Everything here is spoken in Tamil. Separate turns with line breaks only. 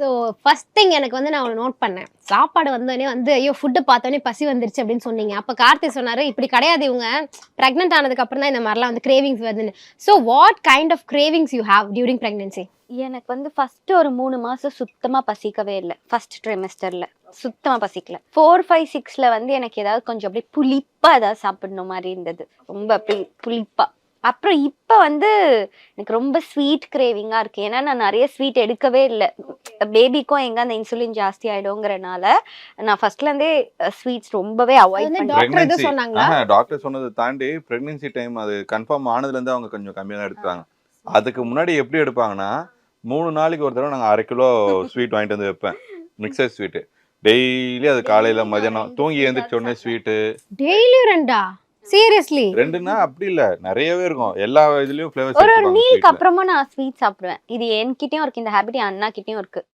ஸோ ஃபர்ஸ்ட் திங் எனக்கு வந்து நான் ஒண்ணு நோட் பண்ணேன். சாப்பாடு வந்தோனே வந்து ஐயோ! ஃபுட்ட பார்த்தோனே பசி வந்துருச்சு அப்படின்னு சொன்னீங்க. அப்ப கார்த்தி சொன்னாரு, "இப்படி கிடையாது இவங்க பிரெக்னன்ட் ஆனதுக்கு அப்புறம் தான் இந்த மாரிலாம் வந்து கிரேவிங்ஸ் வருதுன்னு." So what kind of cravings you have during pregnancy?
எனக்கு வந்து ஃபர்ஸ்ட் ஒரு 3 மாசம் சுத்தமா பசிக்கவே இல்ல. ஃபர்ஸ்ட் ட்ரைமெஸ்டர்ல. சுத்தமா பசிக்கல. 4, 5, 6ல வந்து எனக்கு ஏதாவது கொஞ்சம் அப்படியே புளிப்பா ஏதாவது சாப்பிடணும் மாரி இருந்தது. ரொம்ப அப்படியே புளிப்பா. அப்புறம் இப்ப வந்து எனக்கு ரொம்ப ஸ்வீட் கிரேவிங்கா இருக்கு. ஏன்னா நான் நெறைய ஸ்வீட் எடுக்கவே இல்ல. பேபிக்கும் எங்க அந்த இன்சுலின் ஜாஸ்தி ஆயிடும்ங்கறனால, நான் ஃபர்ஸ்ட்ல இருந்தே ஸ்வீட்ஸ் ரொம்பவே
அது
அவாய்ட்
வந்து
பண்ணிட்டேன்.
டாக்டர் எதுவும்
பிரெக்னன்சி
சொன்னாங்களா?
டாக்டர் சொன்னதை தாண்டி பிரெக்னன்சி டைம் அது கன்ஃபார்ம் ஆனதுலேருந்து அவங்க கொஞ்சம் கம்மியாக தான் எடுத்தாங்க. அதுக்கு முன்னாடி எப்படி எடுப்பாங்கன்னா 3 நாளைக்கு ஒரு தடவை நாங்கள் 1/2 கிலோ ஸ்வீட் வாங்கிட்டு வந்து வைப்பேன். மிக்சர் ஸ்வீட்டு டெய்லி அது காலையில் மதியானம் தூங்கி எழுந்திரிச்ச உடனே ஸ்வீட்டு.
டெய்லி 2ஆ? சீரியஸ்லி?
2ன்னா அப்படி இல்லை, நிறையவே இருக்கும். எல்லா இதுலேயும் ஃப்ளேவர்ஸ்
ஒரு
எடுத்துப்பாங்க
மீலுக்கு
ஸ்வீட்டில்.
அப்புறமா நான் ஸ்வீட் சாப்பிடுவேன். இது என்கிட்டயும் இருக்கு. இந்த ஹேபிட் என் அண்ணா கிட்டயும் இருக்கு.